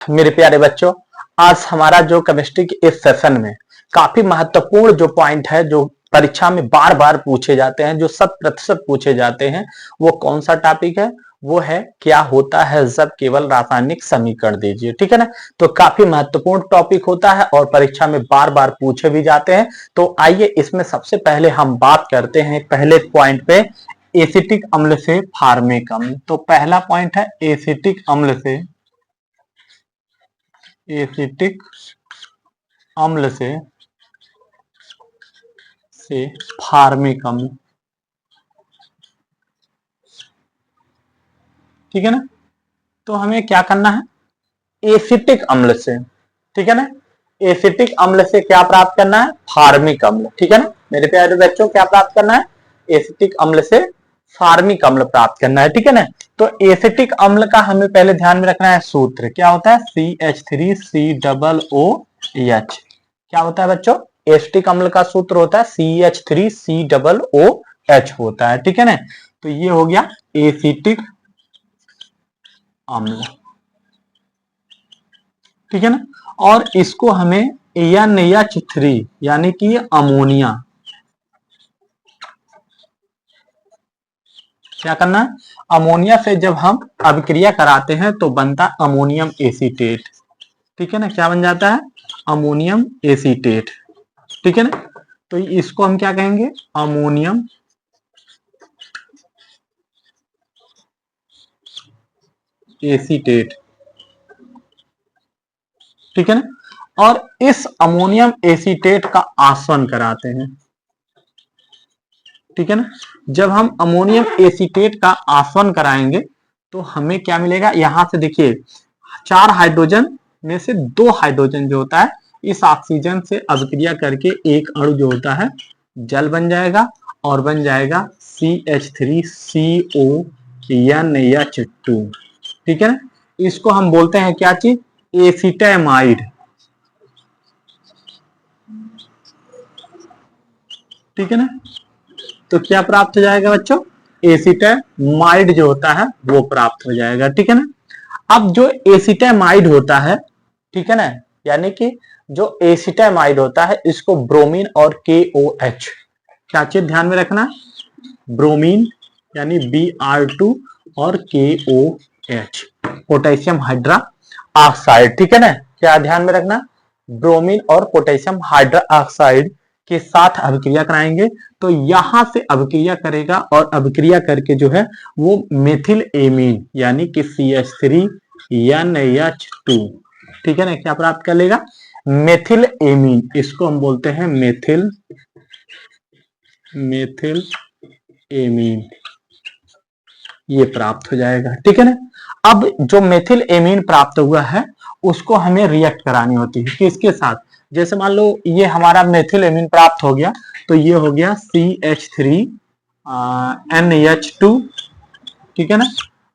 मेरे प्यारे बच्चों, आज हमारा जो केमिस्ट्री के इस सेशन में काफी महत्वपूर्ण जो पॉइंट है, जो परीक्षा में बार बार पूछे जाते हैं, जो 100% पूछे जाते हैं, वो कौन सा टॉपिक है? वो है क्या होता है जब केवल रासायनिक समीकरण दीजिए। ठीक है ना? तो काफी महत्वपूर्ण टॉपिक होता है और परीक्षा में बार बार पूछे भी जाते हैं। तो आइए इसमें सबसे पहले हम बात करते हैं पहले पॉइंट पे, एसिटिक अम्ल से फार्मिक अम्ल। तो पहला पॉइंट है एसिटिक अम्ल से, एसिटिक अम्ल से फार्मिक अम्ल। ठीक है ना? तो हमें क्या करना है? एसिटिक अम्ल से, ठीक है ना, एसिटिक अम्ल से क्या प्राप्त करना है? फार्मिक अम्ल। ठीक है ना मेरे प्यारे बच्चों, क्या प्राप्त करना है? एसिटिक अम्ल से फार्मिक अम्ल प्राप्त करना है। ठीक है ना? तो एसिटिक अम्ल का हमें पहले ध्यान में रखना है सूत्र क्या होता है? CH3COOH। क्या होता है बच्चों? एसिटिक अम्ल का सूत्र होता है CH3COOH होता है। ठीक है ना? तो ये हो गया एसिटिक अम्ल। ठीक है ना? और इसको हमें NH3 यानी कि अमोनिया, क्या करना है? अमोनिया से जब हम अभिक्रिया कराते हैं तो बनता अमोनियम एसीटेट। ठीक है ना? क्या बन जाता है? Ammonium acetate. ठीक है ना? तो इसको हम क्या कहेंगे? Ammonium acetate. ठीक है ना? और इस अमोनियम एसीटेट का आसवन कराते हैं। ठीक है ना? जब हम अमोनियम एसीटेट का आसवन कराएंगे तो हमें क्या मिलेगा? यहां से देखिए 4 हाइड्रोजन में से 2 हाइड्रोजन जो होता है इस ऑक्सीजन से अभिक्रिया करके एक अणु जो होता है जल बन जाएगा और बन जाएगा CH3CONH2। ठीक है ना? इसको हम बोलते हैं क्या चीज? एसिटामाइड। ठीक है ना? तो क्या प्राप्त हो जाएगा बच्चों? एसिटामाइड जो होता है वो प्राप्त हो जाएगा। ठीक है ना? अब जो एसिटामाइड होता है, ठीक है ना, यानी कि जो एसिटामाइड होता है इसको ब्रोमीन और KOH, क्या चीज ध्यान में रखना? ब्रोमीन यानी Br2 और KOH, पोटेशियम हाइड्रा ऑक्साइड। ठीक है ना? क्या ध्यान में रखना? ब्रोमीन और पोटेशियम हाइड्रा ऑक्साइड के साथ अभिक्रिया कराएंगे तो यहां से अभिक्रिया करेगा और अभिक्रिया करके जो है वो मेथिल एमीन यानी कि CH3NH2, ठीक है ना, क्या प्राप्त कर लेगा? Methyl amine. इसको हम बोलते हैं मेथिल एमीन, ये प्राप्त हो जाएगा। ठीक है ना? अब जो मेथिल एमीन प्राप्त हुआ है उसको हमें रिएक्ट करानी होती है किसके साथ? जैसे मान लो ये हमारा मेथिल एमीन प्राप्त हो गया तो ये हो गया CH3NH2। ठीक है ना?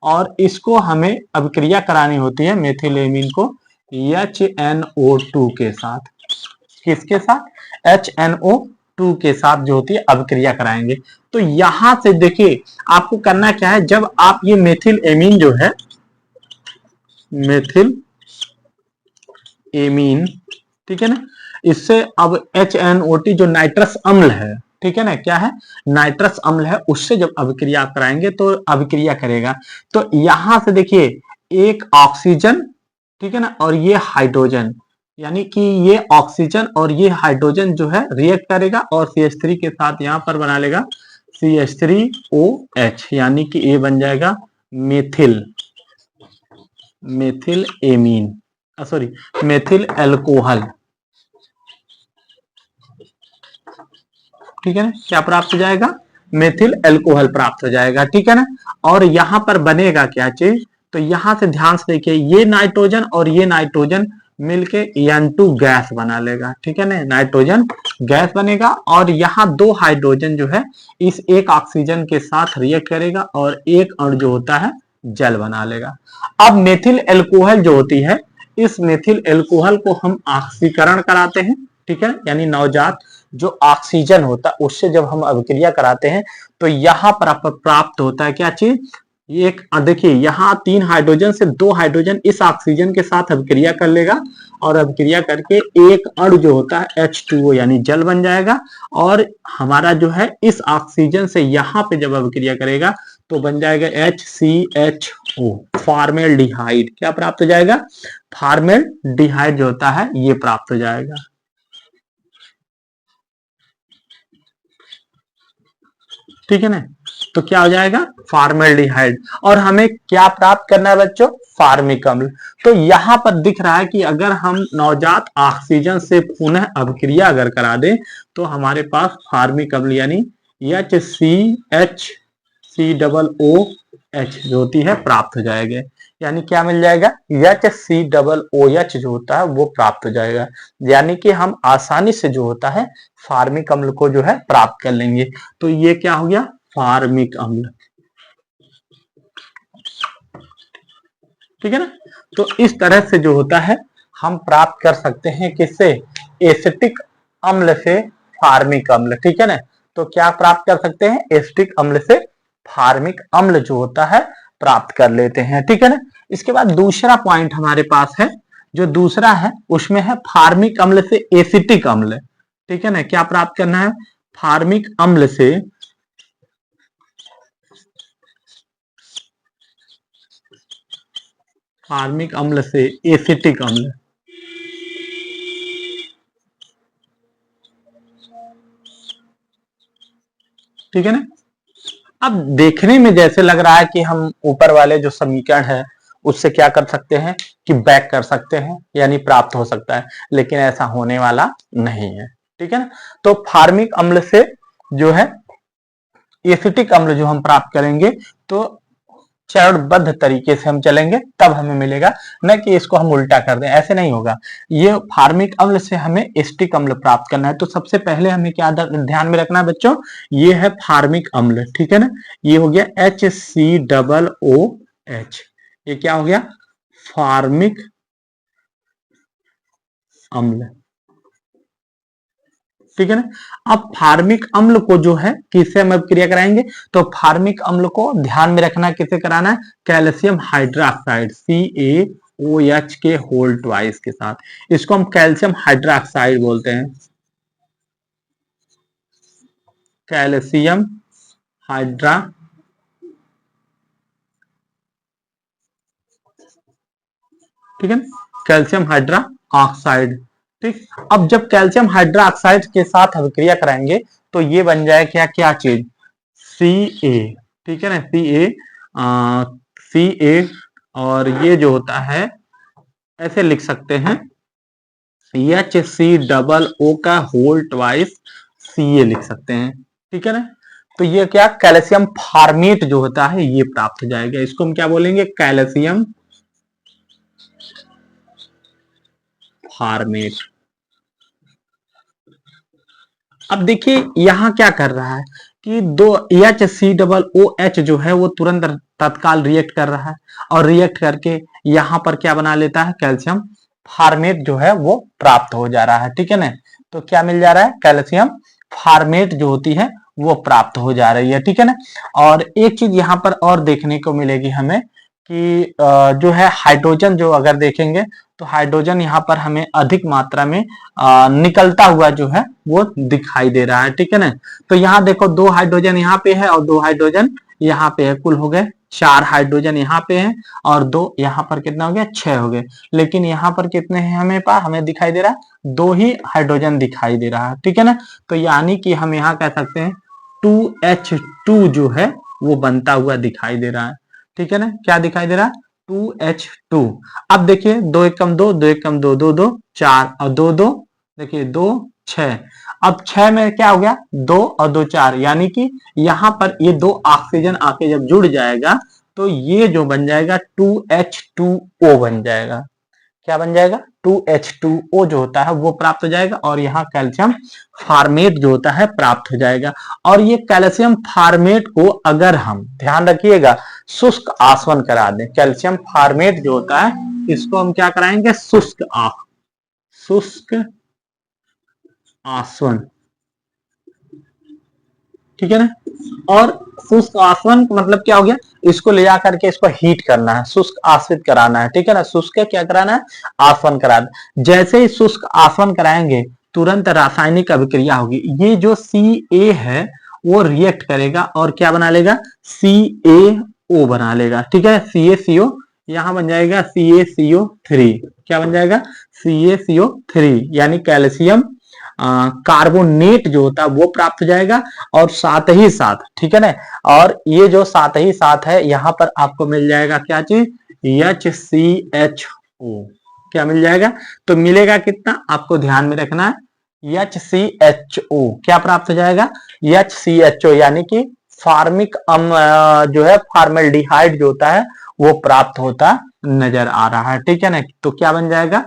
और इसको हमें अभिक्रिया करानी होती है मेथिल एमीन को HNO2 के साथ। किसके साथ? HNO2 के साथ जो होती है अभिक्रिया कराएंगे। तो यहां से देखिए आपको करना क्या है, जब आप ये मेथिल एमीन जो है, मेथिल एमीन, ठीक है ना, इससे अब HNO2 जो नाइट्रस अम्ल है, ठीक है ना, क्या है? नाइट्रस अम्ल है, उससे जब अभिक्रिया आप कराएंगे तो अभिक्रिया करेगा। तो यहां से देखिए एक ऑक्सीजन, ठीक है ना, और ये हाइड्रोजन, यानी कि ये ऑक्सीजन और ये हाइड्रोजन जो है रिएक्ट करेगा और CH3 के साथ यहां पर बना लेगा CH3OH, यानी कि ये बन जाएगा methyl amine, sorry methyl alcohol. ठीक है ना? क्या प्राप्त हो जाएगा? मेथिल एल्कोहल प्राप्त हो जाएगा। ठीक है ना? और यहां पर बनेगा क्या चीज? तो यहां से ध्यान से देखिए ये नाइट्रोजन और ये नाइट्रोजन मिलके N2 गैस बना लेगा। ठीक है ना? नाइट्रोजन गैस बनेगा और यहाँ 2 हाइड्रोजन जो है इस एक ऑक्सीजन के साथ रिएक्ट करेगा और एक अणु जो होता है जल बना लेगा। अब मेथिल एल्कोहल जो होती है, इस मेथिल एल्कोहल को हम ऑक्सीकरण कराते हैं। ठीक है? यानी नवजात जो ऑक्सीजन होता है उससे जब हम अभिक्रिया कराते हैं तो यहां पर प्राप्त होता है क्या चीज? ये एक देखिए यहाँ 3 हाइड्रोजन से 2 हाइड्रोजन इस ऑक्सीजन के साथ अभिक्रिया कर लेगा और अभिक्रिया करके एक अणु जो होता है H2O यानी जल बन जाएगा। और हमारा जो है इस ऑक्सीजन से यहाँ पे जब अभिक्रिया करेगा तो बन जाएगा HCHO, फॉर्मेल्डिहाइड। क्या प्राप्त हो जाएगा? फॉर्मेल्डिहाइड जो होता है ये प्राप्त हो जाएगा। ठीक है ना? तो क्या हो जाएगा? फॉर्मेल्डिहाइड। और हमें क्या प्राप्त करना है बच्चों? फार्मिक अम्ल। तो यहां पर दिख रहा है कि अगर हम नवजात ऑक्सीजन से पुनः अभिक्रिया अगर करा दें तो हमारे पास फार्मिक अम्ल यानी HCHCOOH जो होती है प्राप्त हो जाएगा। यानी क्या मिल जाएगा? HCOOH जो होता है वो प्राप्त हो जाएगा। यानी कि हम आसानी से जो होता है फार्मिक अम्ल को जो है प्राप्त कर लेंगे। तो ये क्या हो गया? फार्मिक अम्ल। ठीक है ना? तो इस तरह से जो होता है हम प्राप्त कर सकते हैं किससे? एसिटिक अम्ल से फार्मिक अम्ल। ठीक है ना? तो क्या प्राप्त कर सकते हैं? एसिटिक अम्ल से फार्मिक अम्ल जो होता है प्राप्त कर लेते हैं। ठीक है ना? इसके बाद दूसरा पॉइंट हमारे पास है, जो दूसरा है उसमें है फार्मिक अम्ल से एसिटिक अम्ल। ठीक है ना? क्या प्राप्त करना है? फार्मिक अम्ल से फार्मिक अम्ल से एसिटिक अम्ल। ठीक है ना? अब देखने में जैसे लग रहा है कि हम ऊपर वाले जो समीकरण है उससे क्या कर सकते हैं कि बैक कर सकते हैं यानी प्राप्त हो सकता है, लेकिन ऐसा होने वाला नहीं है। ठीक है ना? तो फार्मिक अम्ल से जो है एसिटिक अम्ल जो हम प्राप्त करेंगे तो चरणबद्ध तरीके से हम चलेंगे तब हमें मिलेगा, न कि इसको हम उल्टा कर दें, ऐसे नहीं होगा। ये फार्मिक अम्ल से हमें एसिटिक अम्ल प्राप्त करना है। तो सबसे पहले हमें क्या ध्यान में रखना है बच्चों? ये है फार्मिक अम्ल। ठीक है ना? ये हो गया HCOOH। ये क्या हो गया? फार्मिक अम्ल। ठीक है ना? अब फार्मिक अम्ल को जो है किससे हम अभिक्रिया कराएंगे? तो फार्मिक अम्ल को ध्यान में रखना किससे कराना है? कैल्शियम हाइड्रोक्साइड CaOH के होल ट्वाइस के साथ। इसको हम कैल्शियम हाइड्रोक्साइड बोलते हैं। कैल्शियम हाइड्रा ठीक है ना? Calcium hydra oxide. ठीक। अब जब कैल्शियम हाइड्रोक्साइड के साथ अभिक्रिया कराएंगे तो ये बन जाए क्या चीज? Ca। ठीक है ना? Ca और ये जो होता है ऐसे लिख सकते हैं HCOO का होल ट्वाइस Ca लिख सकते हैं। ठीक है ना? तो ये क्या? कैल्शियम फार्मेट जो होता है ये प्राप्त हो जाएगा। इसको हम क्या बोलेंगे? Calcium format. अब देखिए यहां क्या कर रहा है कि दो HCOOH जो है वो तुरंत तत्काल रिएक्ट कर रहा है और रिएक्ट करके यहां पर क्या बना लेता है? कैल्शियम फार्मेट जो है वो प्राप्त हो जा रहा है। ठीक है ना? तो क्या मिल जा रहा है? कैल्शियम फार्मेट जो होती है वो प्राप्त हो जा रही है। ठीक है ना? और एक चीज यहां पर और देखने को मिलेगी हमें कि जो है हाइड्रोजन जो अगर देखेंगे तो हाइड्रोजन यहाँ पर हमें अधिक मात्रा में निकलता हुआ जो है वो दिखाई दे रहा है। ठीक है ना? तो यहाँ देखो 2 हाइड्रोजन यहाँ पे है और 2 हाइड्रोजन यहाँ पे है, कुल हो गए 4 हाइड्रोजन यहाँ पे है और 2 यहाँ पर कितना हो गया? 6 हो गए। लेकिन यहाँ पर कितने हैं हमें पास? हमें दिखाई दे रहा है 2 ही हाइड्रोजन दिखाई दे रहा है। ठीक है ना? तो यानी कि हम यहाँ कह सकते हैं 2H2 जो है वो बनता हुआ दिखाई दे रहा है। ठीक है ना? क्या दिखाई दे रहा है? 2H2। अब देखिए 2 एक कम 2, 2 एक कम 2, 2 2 4 और 2 2 देखिए 2 6। अब 6 में क्या हो गया? 2 और 2 4, यानी कि यहां पर ये 2 ऑक्सीजन आके जब जुड़ जाएगा तो ये जो बन जाएगा 2H2O बन जाएगा। क्या बन जाएगा? 2H2O जो होता है वो प्राप्त हो जाएगा और यहाँ कैल्शियम फार्मेट जो होता है प्राप्त हो जाएगा। और ये कैल्शियम फार्मेट को अगर हम ध्यान रखिएगा शुष्क आसवन करा दें, कैल्शियम फार्मेट जो होता है इसको हम क्या कराएंगे? शुष्क आसवन। ठीक है ना। और शुष्क आसवन मतलब क्या हो गया, इसको ले जा करके इसको हीट करना है, शुष्क आश्रित कराना है, ठीक है ना। शुष्क क्या कराना है, आसवन कराना। जैसे ही शुष्क आसवन कराएंगे तुरंत रासायनिक अभिक्रिया होगी। ये जो Ca है वो रिएक्ट करेगा और क्या बना लेगा, CaO बना लेगा, ठीक है। CaCO यहां बन जाएगा CaCO3, क्या बन जाएगा, CaCO3 यानी कैल्शियम कार्बोनेट जो होता है वो प्राप्त हो जाएगा। और साथ ही साथ, ठीक है ना, और ये जो साथ ही साथ है यहाँ पर आपको मिल जाएगा क्या चीज, HCHO, क्या मिल जाएगा, तो मिलेगा कितना आपको ध्यान में रखना है, HCHO क्या प्राप्त हो जाएगा, HCHO यानी कि फार्मिक जो है फार्मेल्डिहाइड जो होता है वो प्राप्त होता नजर आ रहा है, ठीक है ना। तो क्या बन जाएगा,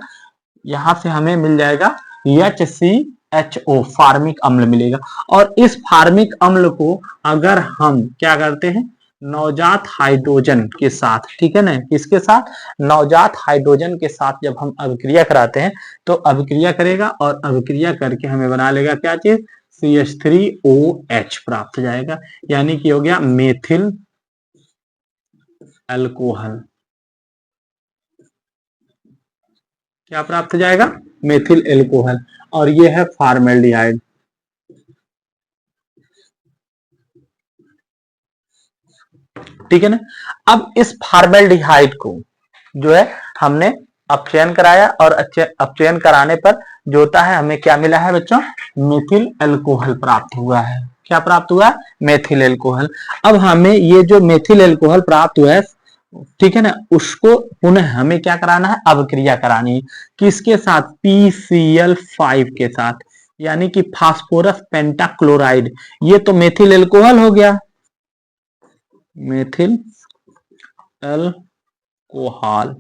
यहां से हमें मिल जाएगा HCHO फार्मिक अम्ल मिलेगा। और इस फार्मिक अम्ल को अगर हम क्या करते हैं, नवजात हाइड्रोजन के साथ, ठीक है ना, किसके साथ, नवजात हाइड्रोजन के साथ जब हम अभिक्रिया कराते हैं तो अभिक्रिया करेगा और अभिक्रिया करके हमें बना लेगा क्या चीज, CH3OH प्राप्त हो जाएगा, यानी कि हो गया मेथिल अल्कोहल, क्या प्राप्त हो जाएगा, मेथिल एल्कोहल। और ये है फार्मेल्डिहाइड, ठीक है ना। अब इस फार्मेल्डिहाइड को जो है हमने अपचयन कराया और अपचयन कराने पर जो होता है हमें क्या मिला है बच्चों, मेथिल एल्कोहल प्राप्त हुआ है, क्या प्राप्त हुआ, मेथिल एल्कोहल। अब हमें ये जो मेथिल एल्कोहल प्राप्त हुआ है, ठीक है ना, उसको पुनः हमें क्या कराना है, अभिक्रिया करानी है, किसके साथ, PCl5 के साथ, यानी कि फास्फोरस पेंटाक्लोराइड। ये तो मेथिल एल्कोहल हो गया, मेथिल एल्कोहल,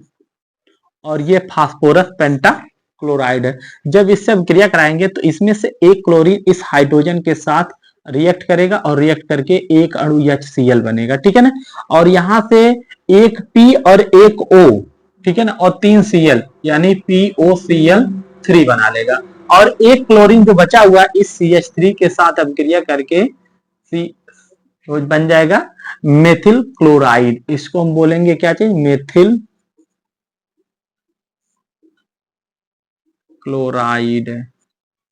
और ये फास्फोरस पेंटाक्लोराइड है। जब इससे अभिक्रिया कराएंगे तो इसमें से एक क्लोरीन इस हाइड्रोजन के साथ रिएक्ट करेगा और रिएक्ट करके एक अणु HCl बनेगा, ठीक है ना। और यहां से एक P और एक O, ठीक है ना, और 3 Cl यानी POCl3 बना लेगा। और एक क्लोरीन जो बचा हुआ इस CH3 के साथ अभिक्रिया करके तो बन जाएगा मेथिल क्लोराइड। इसको हम बोलेंगे क्या चीज, मेथिल क्लोराइड,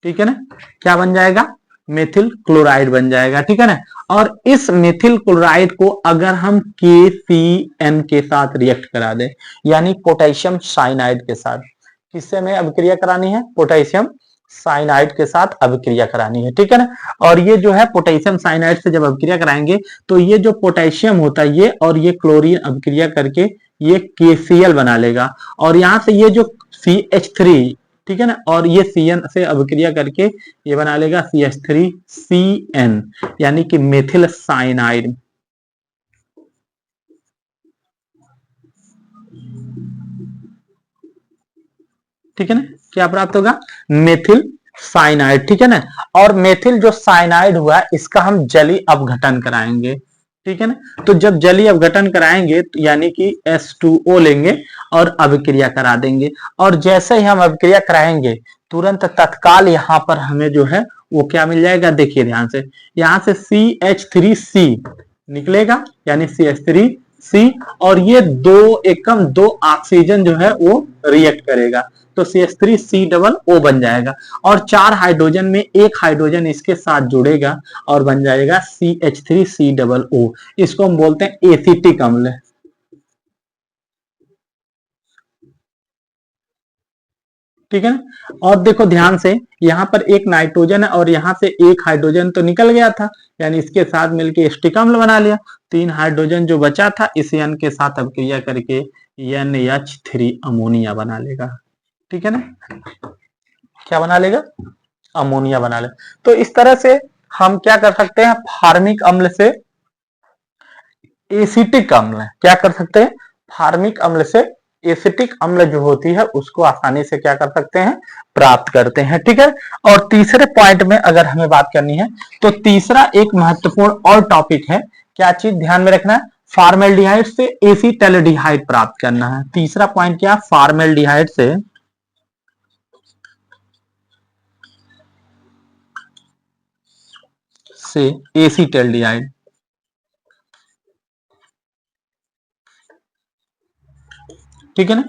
ठीक है ना, क्या बन जाएगा, मेथिल क्लोराइड बन जाएगा, ठीक है ना। और इस मेथिल क्लोराइड को अगर हम KCN के साथ रिएक्ट करा दें, यानी पोटेशियम साइनाइड के साथ, किससे हमें अभिक्रिया करानी है, पोटेशियम साइनाइड के साथ अभिक्रिया करानी है, ठीक है ना। और ये जो है पोटेशियम साइनाइड से जब अभिक्रिया कराएंगे तो ये जो पोटेशियम होता है ये और ये क्लोरीन अभिक्रिया करके ये KCl बना लेगा। और यहां से ये जो CH3, ठीक है ना, और ये CN से अभिक्रिया करके ये बना लेगा CH3CN यानी कि मेथिल साइनाइड, ठीक है ना, क्या प्राप्त होगा, मेथिल साइनाइड, ठीक है ना। और मेथिल जो साइनाइड हुआ इसका हम जलीय अपघटन कराएंगे, ठीक है ना। तो जब जलीय अपघटन कराएंगे तो यानी कि H2O लेंगे और अभिक्रिया करा देंगे। और जैसे ही हम अभिक्रिया कराएंगे तुरंत तत्काल यहाँ पर हमें जो है वो क्या मिल जाएगा, देखिए ध्यान से, यहाँ से CH3C निकलेगा यानी CH3C, और ये दो ऑक्सीजन जो है वो रिएक्ट करेगा तो CH3C बन जाएगा। और 4 हाइड्रोजन में एक हाइड्रोजन इसके साथ जुड़ेगा और बन जाएगा CH3COO। इसको हम बोलते हैं एसिटिक अम्ल, ठीक है ना। और देखो ध्यान से, यहाँ पर एक नाइट्रोजन है और यहाँ से एक हाइड्रोजन तो निकल गया था, यानी इसके साथ मिलकर एसिटिक अम्ल बना लिया। 3 हाइड्रोजन जो बचा था इस N के साथ अभिक्रिया करके NH3 अमोनिया बना लेगा, ठीक है ना, क्या बना लेगा, अमोनिया बना ले। तो इस तरह से हम क्या कर सकते हैं, फार्मिक अम्ल से एसिटिक अम्ल, क्या कर सकते हैं, फार्मिक अम्ल से एसिटिक अम्ल जो होती है उसको आसानी से क्या कर सकते हैं, प्राप्त करते हैं, ठीक है। और तीसरे पॉइंट में अगर हमें बात करनी है तो तीसरा एक महत्वपूर्ण और टॉपिक है, क्या चीज ध्यान में रखना है, फार्मेल्डिहाइड से एसिटैल्डिहाइड प्राप्त करना है। तीसरा पॉइंट क्या, फार्मेल्डिहाइड से से एसीटल्डिहाइड। ठीक है ना।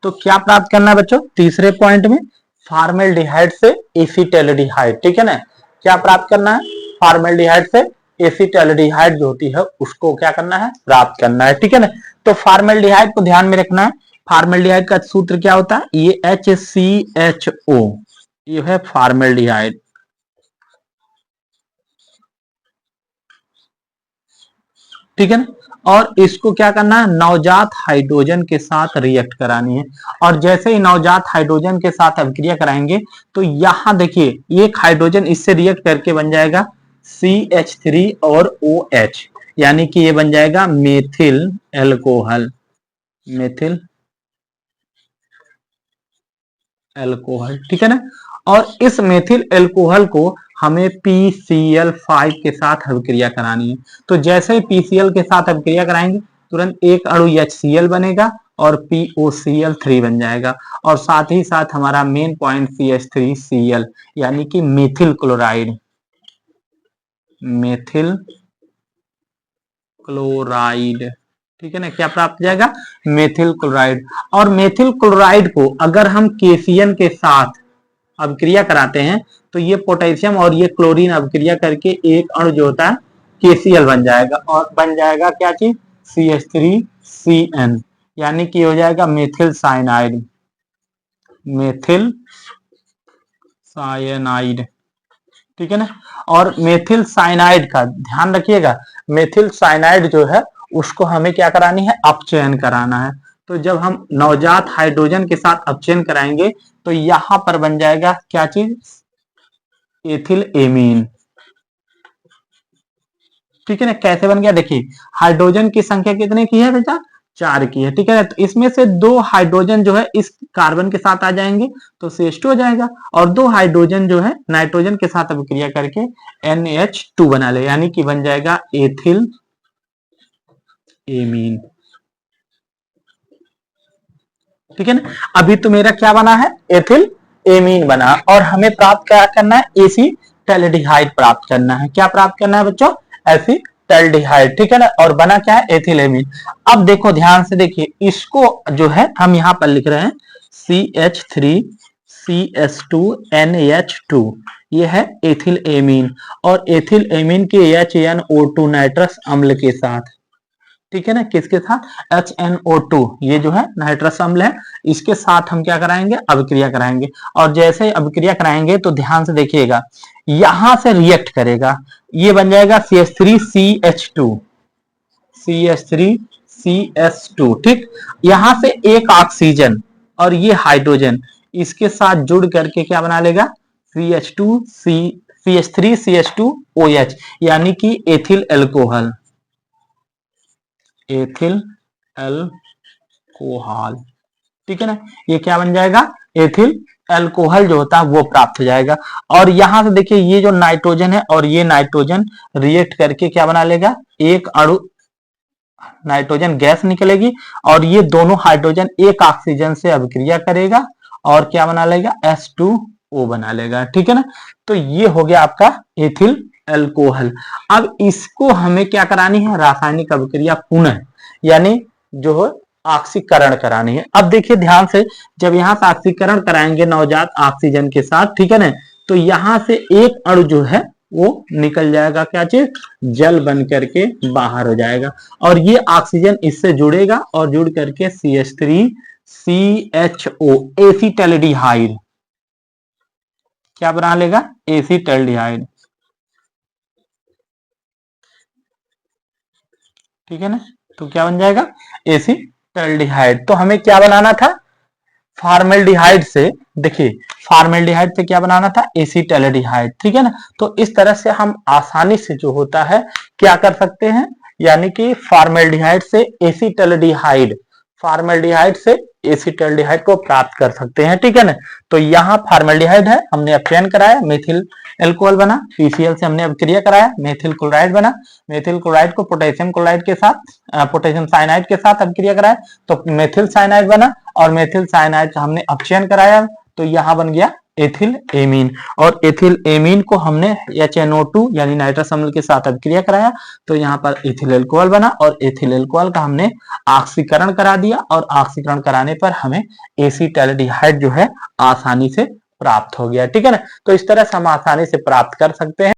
तो क्या प्राप्त करना है बच्चों, तीसरे पॉइंट में फॉर्मेल्डिहाइड से एसीटल्डिहाइड। ठीक है ना, क्या प्राप्त करना है, फॉर्मेल्डिहाइड से एसीटल्डिहाइड जो होती है उसको क्या करना है, प्राप्त करना है। ठीक है ना। तो फॉर्मेल्डिहाइड को ध्यान में रखना है, फॉर्मेल्डिहाइड का सूत्र क्या होता है, ये HCHO, ये है फॉर्मेल्डिहाइड। ठीक है ना। और इसको क्या करना है, नवजात हाइड्रोजन के साथ रिएक्ट करानी है। और जैसे ही नवजात हाइड्रोजन के साथ अभिक्रिया कराएंगे तो यहां देखिए एक हाइड्रोजन इससे रिएक्ट करके बन जाएगा CH3 और OH, यानी कि ये बन जाएगा मेथिल एल्कोहल, मेथिल एल्कोहल। ठीक है ना। और इस मेथिल एल्कोहल को हमें PCl5 के साथ अभिक्रिया करानी है। तो जैसे ही PCl के साथ अभिक्रिया कराएंगे तुरंत एक अणु HCl बनेगा और POCl3 बन जाएगा। और साथ ही साथ हमारा मेन पॉइंट CH3Cl, यानी कि मेथिल क्लोराइड, मेथिल क्लोराइड। ठीक है ना, क्या प्राप्त हो जाएगा, मेथिल क्लोराइड। और मेथिल क्लोराइड को अगर हम KCN के साथ अभिक्रिया कराते हैं तो ये पोटेशियम और ये क्लोरीन अभिक्रिया करके एक अणु जो होता है KCl बन जाएगा, और बन जाएगा क्या चीज, CH3CN, यानी कि हो जाएगा मेथिल साइनाइड, मेथिल साइनाइड। ठीक है ना। और मेथिल साइनाइड का ध्यान रखिएगा, मेथिल साइनाइड जो है उसको हमें क्या करानी है, अपचयन कराना है। तो जब हम नवजात हाइड्रोजन के साथ अपचयन कराएंगे तो यहां पर बन जाएगा क्या चीज, एथिल एमीन। ठीक है ना, कैसे बन गया, देखिए हाइड्रोजन की संख्या कितने की है बेटा, 4 की है। ठीक है, तो इसमें से 2 हाइड्रोजन जो है इस कार्बन के साथ आ जाएंगे तो CH2 हो जाएगा, और 2 हाइड्रोजन जो है नाइट्रोजन के साथ अभिक्रिया करके NH2 बना ले, यानी कि बन जाएगा एथिल एमीन। ठीक है ना। अभी तो मेरा क्या बना है, एथिल एमीन बना, और हमें प्राप्त क्या करना है, एसीटल्डिहाइड प्राप्त करना है। क्या प्राप्त करना है बच्चों, एसीटल्डिहाइड। ठीक है ना, और बना क्या है, एथिल एमीन। अब देखो ध्यान से देखिए, इसको जो है हम यहां पर लिख रहे हैं CH3CS2NH2, ये है एथिल एमीन, और एथिल एमीन के HNO2 नाइट्रस अम्ल के साथ। ठीक है ना, किसके साथ, HNO2, ये जो है नाइट्रस अम्ल है, इसके साथ हम क्या कराएंगे, अभिक्रिया कराएंगे। और जैसे ही अभिक्रिया कराएंगे तो ध्यान से देखिएगा, यहां से रिएक्ट करेगा, ये बन जाएगा CH3CH2, CH3CS2। ठीक, यहां से एक ऑक्सीजन और ये हाइड्रोजन इसके साथ जुड़ करके क्या बना लेगा, CH3CH2OH, यानी कि एथिल एल्कोहल, एथिल एल्कोहल। ठीक है ना, ये क्या बन जाएगा, एथिल एल्कोहल जो होता है वो प्राप्त हो जाएगा। और यहां से देखिए ये जो नाइट्रोजन है और ये नाइट्रोजन रिएक्ट करके क्या बना लेगा, एक अणु नाइट्रोजन गैस निकलेगी, और ये दोनों हाइड्रोजन एक ऑक्सीजन से अभिक्रिया करेगा और क्या बना लेगा, H2O बना लेगा। ठीक है ना, तो ये हो गया आपका एथिल एल्कोहल। अब इसको हमें क्या करानी है, रासायनिक अभिक्रिया पुनः, यानी जो है ऑक्सीकरण करानी है। अब देखिए ध्यान से, जब यहां से ऑक्सीकरण कराएंगे नवजात ऑक्सीजन के साथ, ठीक है ना, तो यहां से एक अणु जो है वो निकल जाएगा, क्या चीज, जल बन करके बाहर हो जाएगा, और ये ऑक्सीजन इससे जुड़ेगा और जुड़ करके CH3CHO एसीटल्डिहाइड क्या बना लेगा, एसीटल्डिहाइड। ठीक है ना, तो क्या बन जाएगा, एसीटल्डिहाइड। तो हमें क्या बनाना था, फॉर्मेल्डिहाइड से, देखिए फॉर्मेल्डिहाइड से क्या बनाना था, एसीटल्डिहाइड। ठीक है ना, तो इस तरह से हम आसानी से जो होता है क्या कर सकते हैं, यानी कि फॉर्मेल्डिहाइड से एसीटल्डिहाइड, फॉर्मेल्डिहाइड से एसीटल्डिहाइड को प्राप्त कर सकते हैं। ठीक है ना, तो यहाँ फॉर्मेल्डिहाइड है, हमने अपचयन कराया, मेथिल एल्कोहल बना, PCl से हमने अभिक्रिया कराया, मेथिल क्लोराइड बना, मेथिल क्लोराइड को पोटेशियम क्लोराइड के साथ, पोटेशियम साइनाइड के साथ अभिक्रिया कराया तो मेथिल साइनाइड बना, और मेथिल साइनाइड का हमने अपचयन कराया तो यहां बन गया एथिल एमीन, और एथिल एमीन को हमने HNO2 यानी नाइट्रस अम्ल के साथ अभिक्रिया कराया तो यहाँ पर एथिल एल्कोहल बना, और एथिल एल्कोहल का हमने ऑक्सीकरण करा दिया, और ऑक्सीकरण कराने पर हमें एसीटैल्डिहाइड जो है आसानी से प्राप्त हो गया। ठीक है ना, तो इस तरह से हम आसानी से प्राप्त कर सकते हैं।